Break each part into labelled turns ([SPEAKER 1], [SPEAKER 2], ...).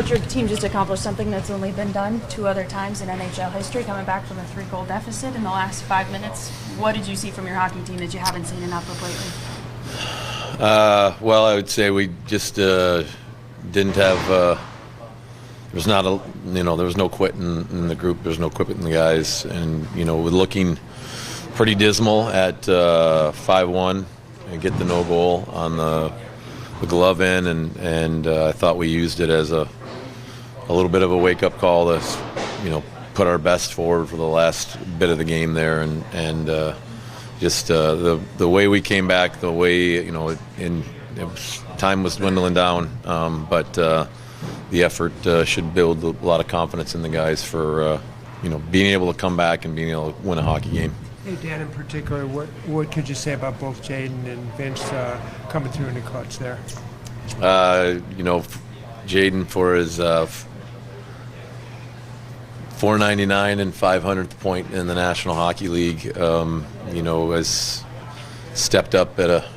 [SPEAKER 1] Coach, your team just accomplished something that's only been done 2 other times in NHL history, coming back from a 3-goal deficit in the last 5 minutes. What did you see from your hockey team that you haven't seen enough of lately?
[SPEAKER 2] Well, I would say we just didn't have. There was not a, there was no quit in the group. There was no quit in the guys, and we're looking pretty dismal at 5-1 and get the no goal on the glove in, and I thought we used it as a little bit of a wake-up call to put our best forward for the last bit of the game there, and just the way we came back, the way time was dwindling down, but the effort should build a lot of confidence in the guys for being able to come back and being able to win a hockey game.
[SPEAKER 3] Hey, Dan, in particular, what could you say about both Jaden and Vince coming through in the clutch there?
[SPEAKER 2] Jaden for his 499 and 500th point in the National Hockey League, has stepped up at a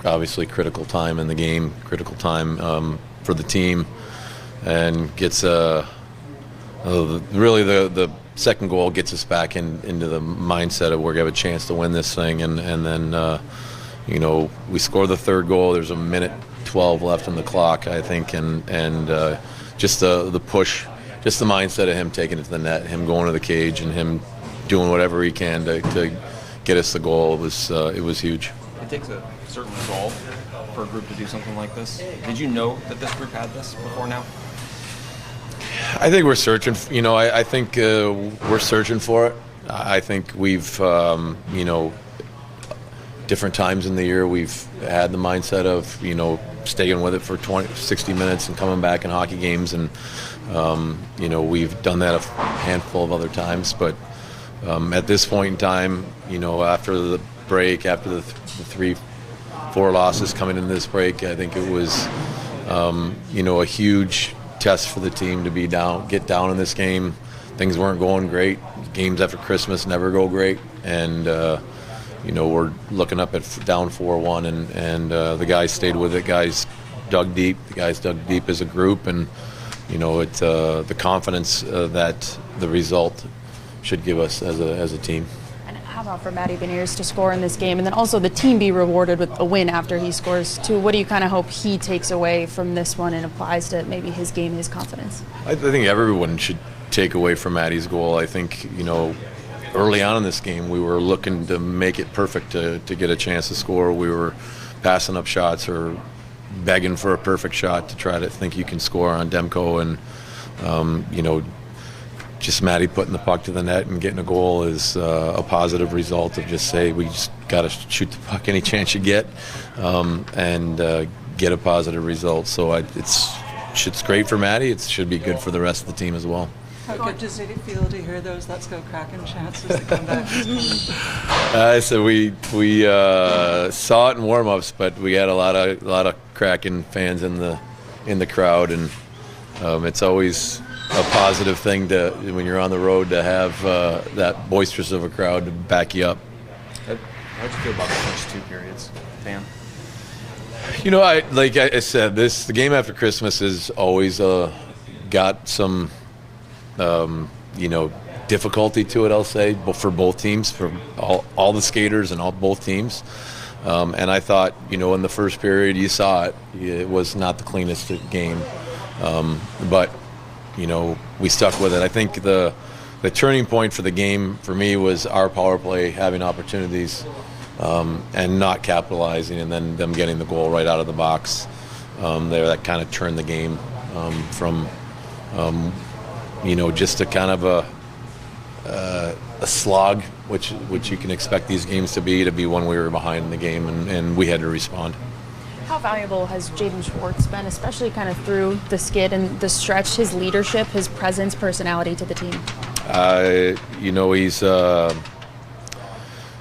[SPEAKER 2] obviously critical time in the game, critical time for the team, and gets really the second goal gets us back into the mindset of we're going to have a chance to win this thing, and then we score the third goal. There's a minute 12 left on the clock, I think, and just the push, just the mindset of him taking it to the net, him going to the cage, and him doing whatever he can to get us the goal. It was huge.
[SPEAKER 4] It takes a certain resolve for a group to do something like this. Did you know that this group had this before now?
[SPEAKER 2] I think we're searching. I think we're searching for it. I think we've, different times in the year we've had the mindset of, staying with it for 60 minutes and coming back in hockey games, and we've done that a handful of other times. But at this point in time, after the break, after the 3-4 losses coming into this break, I think it was, a huge test for the team to get down in this game. Things weren't going great. Games after Christmas never go great, and we're looking up at down 4-1, and the guys stayed with it. Guys dug deep. The guys dug deep as a group, and it's the confidence that the result should give us as a team.
[SPEAKER 1] And how about for Matty Beniers to score in this game, and then also the team be rewarded with a win after he scores too? What do you kind of hope he takes away from this one and applies to maybe his game, his confidence?
[SPEAKER 2] I think everyone should take away from Matty's goal. I think, early on in this game, we were looking to make it perfect to get a chance to score. We were passing up shots or begging for a perfect shot to try to think you can score on Demko, and just Matty putting the puck to the net and getting a goal is a positive result of just say we just got to shoot the puck any chance you get, and get a positive result. So it's great for Matty. It should be good for the rest of the team as well.
[SPEAKER 5] How good does it feel to hear those "Let's go Kraken" chances that come back?
[SPEAKER 2] So we saw it in warm-ups, but we had a lot of Kraken fans in the crowd, and it's always a positive thing when you're on the road to have that boisterous of a crowd to back you up.
[SPEAKER 4] How'd you feel about the first 2 periods, Dan?
[SPEAKER 2] Like I said, the game after Christmas has always got some difficulty to it, I'll say, for both teams, for all the skaters and both teams. And I thought, in the first period, you saw it. It was not the cleanest game, but we stuck with it. I think the turning point for the game for me was our power play having opportunities and not capitalizing, and then them getting the goal right out of the box. That kind of turned the game from just a kind of a slog, which you can expect these games to be when we were behind in the game, and we had to respond.
[SPEAKER 1] How valuable has Jaden Schwartz been, especially kind of through the skid and the stretch, his leadership, his presence, personality to the team?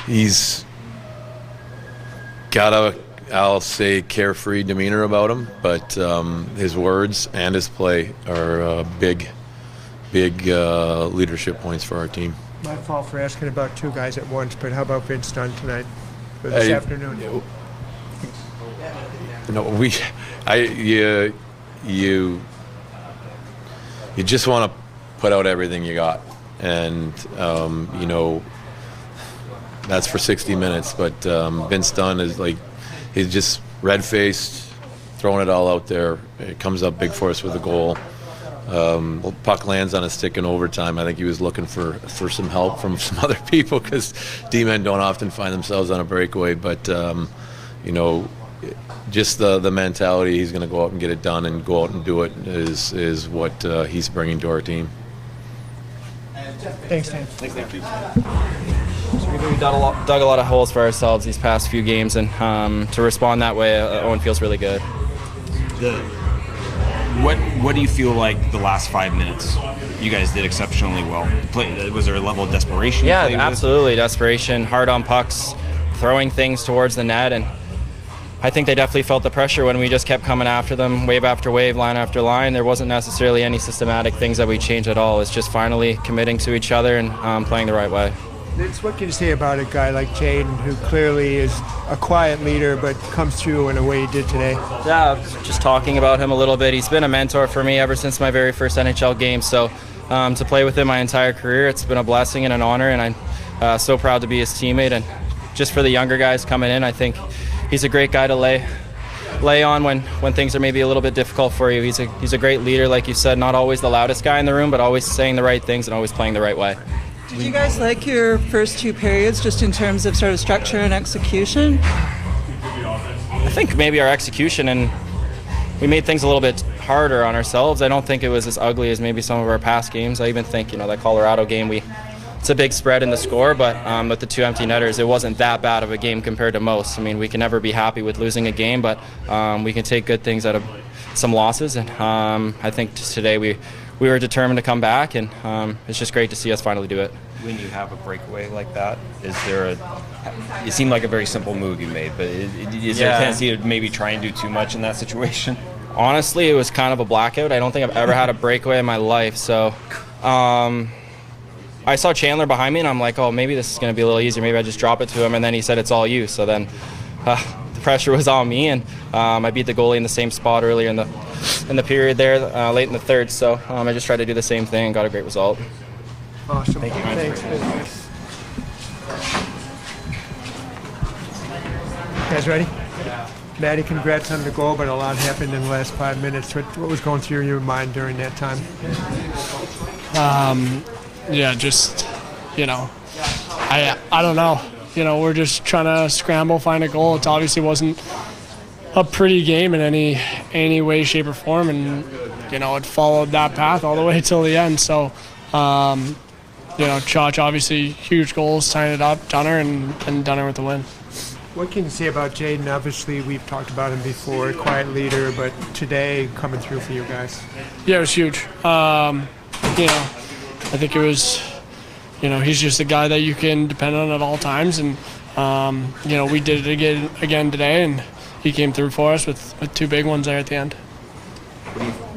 [SPEAKER 2] He's got a, I'll say, carefree demeanor about him, but his words and his play are big leadership points for our team.
[SPEAKER 3] My fault for asking about 2 guys at once, but how about Vince Dunn tonight, or this afternoon?
[SPEAKER 2] You you just want to put out everything you got, and you know, that's for 60 minutes. But Vince Dunn is like, he's just red-faced, throwing it all out there. It comes up big for us with a goal. Puck lands on a stick in overtime. I think he was looking for some help from some other people, because D-men don't often find themselves on a breakaway. But you know, just the mentality, he's going to go out and get it done and go out and do it, is what he's bringing to our team.
[SPEAKER 3] Thanks, Dan.
[SPEAKER 4] Thank you.
[SPEAKER 6] So we dug a lot of holes for ourselves these past few games, and to respond that way, Owen feels really good.
[SPEAKER 7] What do you feel like the last 5 minutes? You guys did exceptionally well. Was there a level of desperation?
[SPEAKER 6] Yeah, absolutely. Desperation, hard on pucks, throwing things towards the net, and I think they definitely felt the pressure when we just kept coming after them, wave after wave, line after line. There wasn't necessarily any systematic things that we changed at all. It's just finally committing to each other and playing the right way.
[SPEAKER 3] Vince, what can you say about a guy like Jaden, who clearly is a quiet leader but comes through in a way he did today?
[SPEAKER 6] Yeah, just talking about him a little bit. He's been a mentor for me ever since my very first NHL game. So to play with him my entire career, it's been a blessing and an honor, and I'm so proud to be his teammate. And just for the younger guys coming in, I think he's a great guy to lay on when things are maybe a little bit difficult for you. He's a great leader, like you said, not always the loudest guy in the room, but always saying the right things and always playing the right way.
[SPEAKER 5] Did you guys like your first two periods just in terms of sort of structure and execution?
[SPEAKER 6] I think maybe our execution, and we made things a little bit harder on ourselves. I don't think it was as ugly as maybe some of our past games. I even think, that Colorado game, it's a big spread in the score, but with the two empty netters, it wasn't that bad of a game compared to most. I mean, we can never be happy with losing a game, but we can take good things out of some losses, and I think just today we were determined to come back, and it's just great to see us finally do it.
[SPEAKER 7] When you have a breakaway like that, it seemed like a very simple move you made, but is there a tendency to maybe try and do too much in that situation?
[SPEAKER 6] Honestly, it was kind of a blackout. I don't think I've ever had a breakaway in my life, so I saw Chandler behind me, and I'm like, oh, maybe this is going to be a little easier. Maybe I just drop it to him, and then he said it's all you. So then the pressure was on me, and I beat the goalie in the same spot earlier in the period there, late in the third. So I just tried to do the same thing and got a great result.
[SPEAKER 3] Awesome.
[SPEAKER 7] Thank you.
[SPEAKER 3] Thanks. Guys ready? Yeah. Matty, congrats on the goal, but a lot happened in the last 5 minutes. What was going through your mind during that time?
[SPEAKER 8] Yeah, just, I don't know. We're just trying to scramble, find a goal. It obviously wasn't a pretty game in any way, shape, or form, and, it followed that path all the way till the end. So, Chach obviously huge goals, tying it up, Dunner, and Dunner with the win.
[SPEAKER 3] What can you say about Jaden? Obviously, we've talked about him before, quiet leader, but today coming through for you guys.
[SPEAKER 8] Yeah, it was huge. I think it was, he's just a guy that you can depend on at all times, and we did it again today, and he came through for us with two big ones there at the end.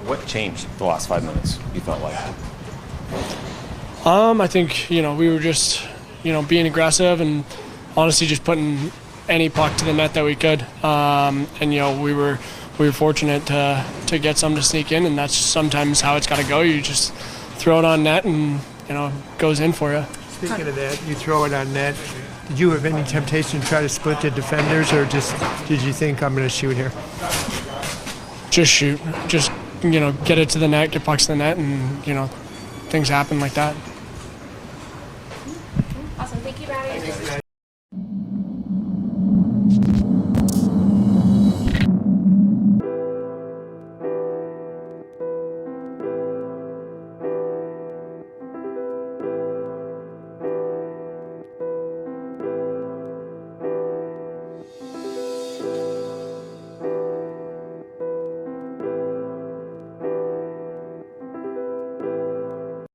[SPEAKER 7] What changed the last 5 minutes, you felt like?
[SPEAKER 8] I think, we were just, being aggressive and honestly just putting any puck to the net that we could. We were fortunate to get some to sneak in, and that's sometimes how it's got to go. You just throw it on net and, it goes in for you.
[SPEAKER 3] Speaking of that, you throw it on net. Did you have any temptation to try to split the defenders, or just did you think, I'm going to shoot here?
[SPEAKER 8] Just shoot. Just, get it to the net, get pucks to the net, and, things happen like that.
[SPEAKER 9] Awesome. Thank you, Matty.